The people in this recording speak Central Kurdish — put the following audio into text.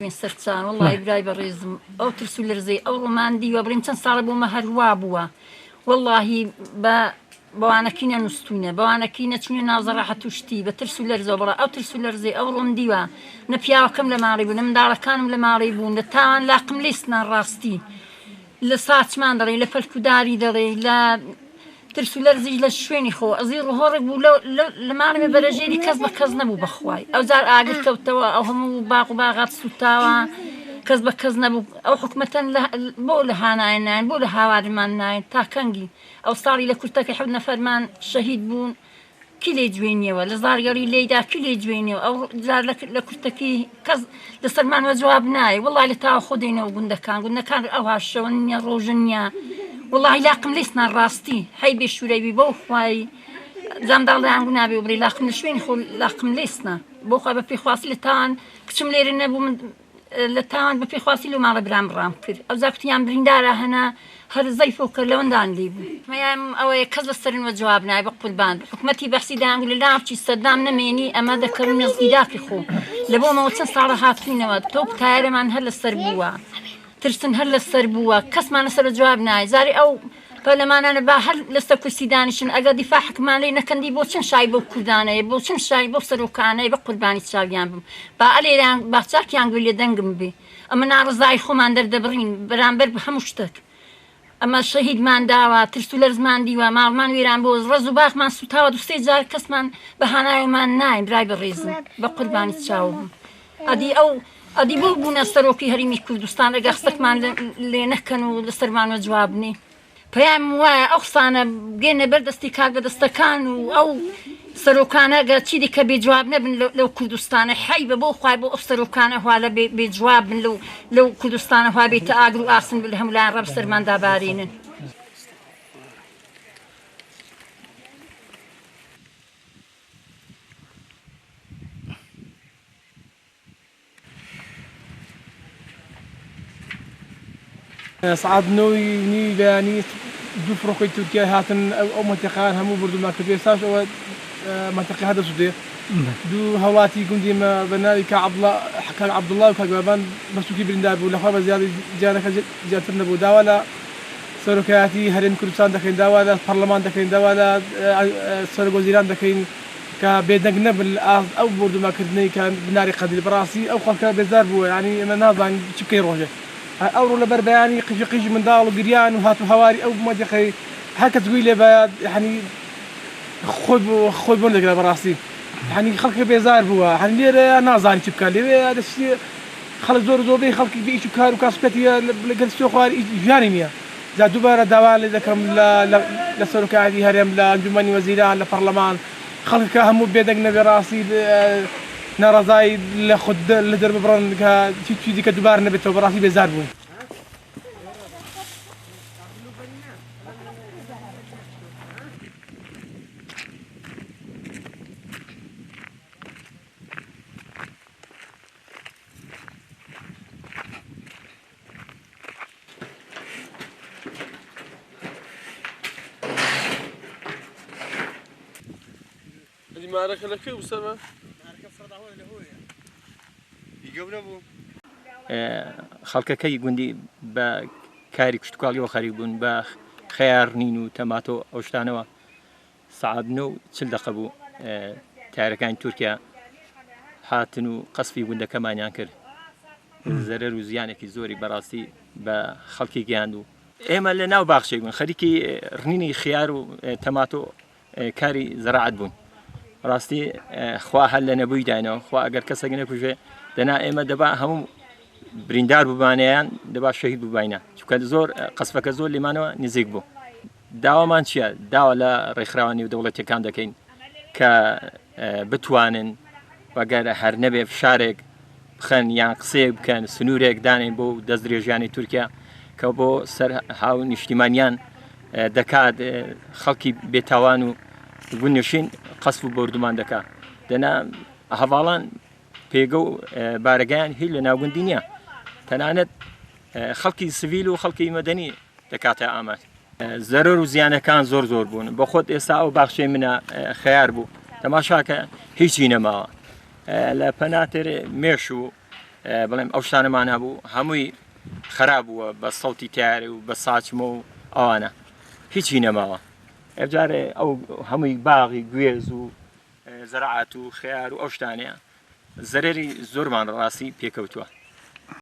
من سەرچان وڵی برای بەڕێزم ئەو ترس و لەرزەی ئەو ڕۆمان دیوە بڕیم چەند ساڵە بوومە هەروە بووە وەڵڵاهی بەوانەکی نەنووسوینە بەوانەکی نەچوونە ناوزەڕاحەت و شتی بە ترس و لەرزەوە بڵە ئەو ترس و لەرزەی ئەو ڕۆم دیوە نە پیاوەکەم لە ماڵی بوو نە منداڵەکانم لە ماڵی بوون لە تاوان لاقم لیستنان ڕاستی لە ساچمان دەڵێ لە پەلکوداری دەڵێ لە ترس و لەرزیش لە شوێنی خۆ ئەزی ڕۆڕێک بوو لە ماڵمێ بەرەژێری کەس بە کەس نەبوو بەخوای ئەو جار ئاگر کەوتەوە ئەو هەموو باغ و باغات سوتاوە کەس بە کەس نەبوو ئەو حکومەتەن بۆ لە هانایە ناین بۆ لە هاوارمان ناین تا کەنگی ئەو ساڵی لە کورتەکە حەوت نەفەرمان شەهید بوون کی لێ جوێنیەوە لە زارگەڕی لێیدا کی لێ جوێنیەوە ئەو جار لە کورتەکەی کەس لەسەرمانوە جواب نایە وڵڵای لە تاوە خۆ دێنەوە گوندەکان ئەو هاشەوە نییە ڕۆژن نییە والله لاقم لیستنان ڕاستی حی بێ شوورەوی بۆ خوای زەمداڵیان گونابێ و بڕی لاقم لە شوێنی خۆ لاقم لیستنە بۆ خوا بە پێخواسی لە تاوان کچم لێرە نەبوو من لە تاوان بە پێخواسی لە ماڵە برام ڕام کرد ئەو زاکوتیان بریندارە هەنا هەر زەیفۆ کرد لەوەندان لێ بوو مەیان ئەوەیە کەس بەسەرنوە جواب نای بە قوربان حکومەتی بەحسی دایانگو لە ناوچی سەدام نەمێنی ئەمە دەکەون نزگیداکی خۆ لە بۆمەوە چەند ساڵە هاتوینەوە تۆ تایرەمان هەر لەسەر بووە ترسن هەر لەسەر بووە کەسمان لەسەر جواب نای زاری ئەو پەرلەمانانە با هەر لەسەر کورسی دانیشن ئەگەر دیفاع حکمان لێ نەکەندی بۆ چەند شای بۆ کوردانەیە بۆ چەند شای بۆ سەرۆکانەیە بە قوربانی چاویان بم با ئەلێران باخچاکیان گوێ لێ دەنگم بێ ئەمە ناڕزای خۆمان دەردەبڕین بەرامبەر بە هەموو شتێک ئەمە شەهیدمان داوە ترس و لەرزمان دیوە ماڵمان وێران بۆ ڕز و باخمان سوتاوە دوسێ جار کەسمان بە هانایەمان ناین برای بەڕێزم بە قوربانی چاوم ئەدی بۆ بوونە سەرۆکی هەرمی کوردستان ئەگە قسەکمان لێ نەکەن و لەسەرمانوە جوابنی پەیام وایە ئەو قسانە بگەێنە بەردەستی کارگەدەستەکان و ئەو سەرۆکانەگە چی دیکە بێجواب نەبن لەو کوردستانە حی بە بۆ خوای بۆ ئەو سەرۆکانە هوا لە بێجواب بن لەو کوردستانە هوا بێتە ئاگر و ئاسن لە هەمولایان ڕەب سەرمان دابارێنن سعاد نوی بەیانی دوو فڕۆکەی تورکیا هاتن ئەو مەنتیقەیان هەموو بردومان کردوێ ساش ئەوە مەنتیقە هەدەسوودێ دوو هەوڵاتی گوندیمە بە ناوی کاک عەبدوڵڵا و کاک بابان بەسووکی بریندار بوو لەخوا بە زیادی جارەکە زیاتر نەبوو داوا لە سەرۆکایەتی هەرێمی کوردستان دەکەین داوا لە پەرلەمان دەکەین داوا لە سەرۆکوەزیران دەکەین کە بێدەنگ نەبن ئەو بردوماکردنەی کە بناری قەدیر بەڕاستی ئەو خەڵکە بێزار بووە یعنی ئێمە نازانین چی بکەین ڕۆژێ ئەوڕۆ لەبەر بەیانی قژ منداڵ و گریان و هات و هەواری ئەو مەدیقەی هەر کەس گوێی لێ بە یعنی خۆی بۆ دەگرێت بەڕاستی یعنی خەڵکە بێزار بووە هەر لێرە نازانی چی بکات لێوێ دەستی خەڵک زۆربەی خەڵکی بێ ئیش و کار و کاسپەتی لەگەل سوێ خوار ژیانی نییە جا دووبارە داوا لێ دەکەم لە سەرۆکایەتی هەرێم لە ئەنجومەنی وەزیران لە پەرلەمان خەڵکەکە هەموو بێدەنگ نەبێ ڕاستی ناڕەزای لە خود لە دەرببڕن کە چی دیکە دووبارە نەبێتەوە بەڕاستی بێزار بوون مارەکە لەکوێ وسەمە؟ خەڵکەکەی گوندی بە کاری کشتتوکاڵیەوە خەریک بوون بە خەیارنین و تەماتۆ ئەو شتانەوە سەعات 9:40 بوو تارەکانی تورکیا هاتن و قەسفی گوندەکەمانیان کرد زەرەر و زیانێکی زۆری بەڕاستی بە خەڵکی گەیاند و ئێمە لە ناو باخچەی بوون خەریکی ڕنینی خیار و تەماتۆ کاری زەراعەت بوون ڕاستی خوا هەر لە نەبووی داینەوە خوا ئەگەر کەسێک نەکوژێ دەنا ئێمە دەبا هەموو بریندار ببانیان دەبا شەهید ببینە چونکە زۆر قەسفەکە زۆر لێمانەوە نزیک بوو داوامان چییە؟ داوا لە ڕێکخراوانی و دەوڵەتیەکان دەکەین کە بتوانن وەگەر هەر نەبێ فشارێک بخەن یان قسەیەک بکەن سنوورێک دانین بۆ دەست درێژیانی تورکیا کە بۆ سەر هاو نیشتیمانیان دەکات خەڵکی بێتاوان و گونشین قەسف و بردومان دەکات دەنا هەواڵان پێگە و بارەگەیان هیچ لە ناوگوندی نییە تەنانەت خەڵکی سڤیل و خەڵکی مەدەنی دەکاتە ئاماد زەرەر و زیانەکان زۆر بوون بۆ خۆت ئێستا ئەو باخچەی منە خەیار بوو تەماشاکە هیچی نەماوە لە پەناتر مێش و بەڵێم ئەو شتانەمان هەبوو هەمووی خراپ بووە بە سەڵتی تیارە و بە ساچمە و ئەوانە هیچی نەماوە ئەجارێ ئەو هەمووی باغی گوێز و زەراعات و خیار و ئەو شتانەیە زەرەری زۆرمان ڕاستی پێکەوتووە